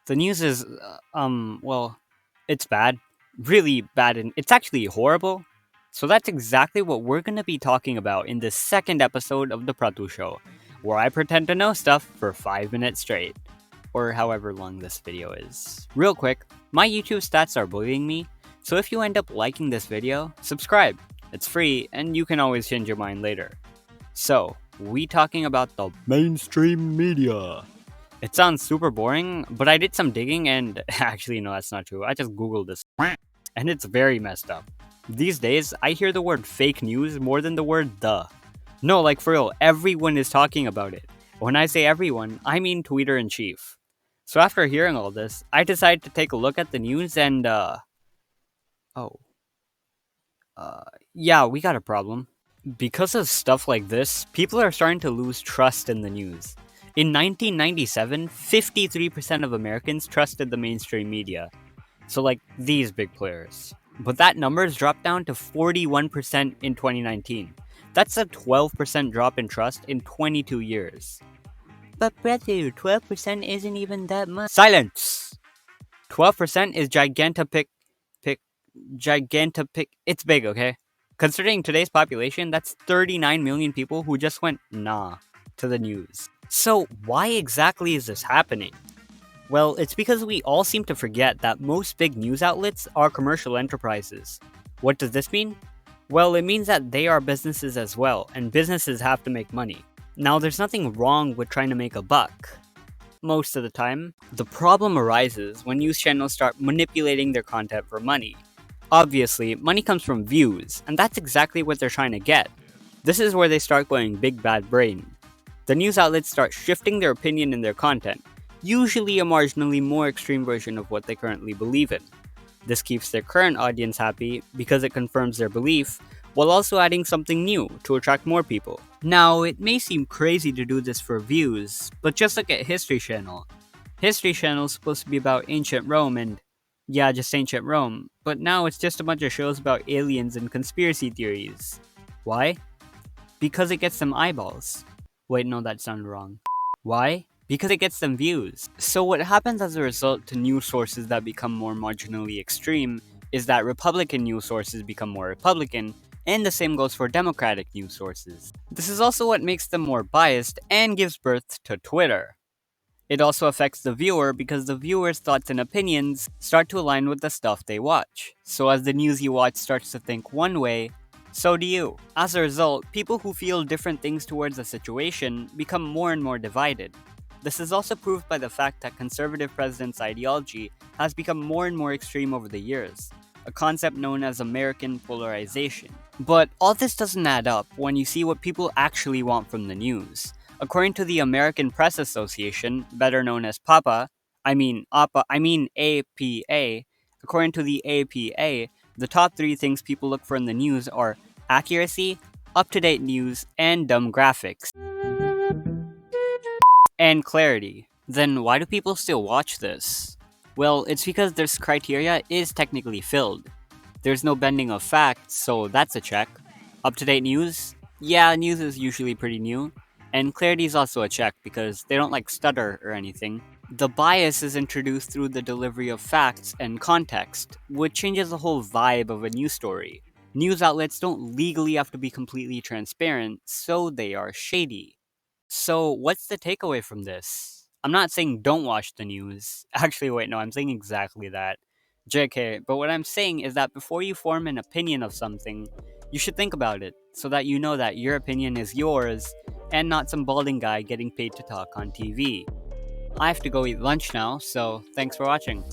The news is, well, it's bad. Really bad, and it's actually horrible. So that's exactly what we're gonna be talking about in the second episode of The Pratu Show, where I pretend to know stuff for 5 minutes straight. Or however long this video is. Real quick, my YouTube stats are bullying me, so if you end up liking this video, subscribe. It's free, and you can always change your mind later. So, we talking about the mainstream media. It sounds super boring, but I did some digging and actually no, that's not true. I just googled this and it's very messed up. These days, I hear the word fake news more than the word the. No, like for real, everyone is talking about it. When I say everyone, I mean Twitter in chief. So after hearing all this, I decided to take a look at the news and oh. Yeah, we got a problem. Because of stuff like this, people are starting to lose trust in the news. In 1997, 53% of Americans trusted the mainstream media. So like these big players. But that number's dropped down to 41% in 2019. That's a 12% drop in trust in 22 years. But brother, 12% isn't even that much. Silence! 12% is gigantopic. It's big, okay? Considering today's population, that's 39 million people who just went nah to the news. So why exactly is this happening? Well, it's because we all seem to forget that most big news outlets are commercial enterprises. What does this mean? Well, it means that they are businesses as well, and businesses have to make money. Now, there's nothing wrong with trying to make a buck. Most of the time, the problem arises when news channels start manipulating their content for money. Obviously, money comes from views, and that's exactly what they're trying to get. This is where they start going big bad brain. The news outlets start shifting their opinion in their content, usually a marginally more extreme version of what they currently believe in. This keeps their current audience happy because it confirms their belief, while also adding something new to attract more people. Now, it may seem crazy to do this for views, but just look at History Channel. History Channel is supposed to be about ancient Rome and, yeah, just ancient Rome, but now it's just a bunch of shows about aliens and conspiracy theories. Why? Because it gets them eyeballs. Wait, no, that sounded wrong. Why? Because it gets them views. So what happens as a result to news sources that become more marginally extreme is that Republican news sources become more Republican, and the same goes for Democratic news sources. This is also what makes them more biased and gives birth to Twitter. It also affects the viewer because the viewer's thoughts and opinions start to align with the stuff they watch. So as the news you watch starts to think one way, so do you. As a result, people who feel different things towards a situation become more and more divided. This is also proved by the fact that conservative presidents' ideology has become more and more extreme over the years, a concept known as American polarization. But all this doesn't add up when you see what people actually want from the news. According to the American Press Association, better known as APA, according to the APA, the top 3 things people look for in the news are accuracy, up-to-date news, and dumb graphics. And clarity. Then why do people still watch this? Well, it's because this criteria is technically filled. There's no bending of facts, so that's a check. Up-to-date news? Yeah, news is usually pretty new. And clarity is also a check because they don't like stutter or anything. The bias is introduced through the delivery of facts and context, which changes the whole vibe of a news story. News outlets don't legally have to be completely transparent, so they are shady. So what's the takeaway from this? I'm not saying don't watch the news. Actually, wait, no, I'm saying exactly that. JK, but what I'm saying is that before you form an opinion of something, you should think about it, so that you know that your opinion is yours, and not some balding guy getting paid to talk on TV. I have to go eat lunch now, so thanks for watching.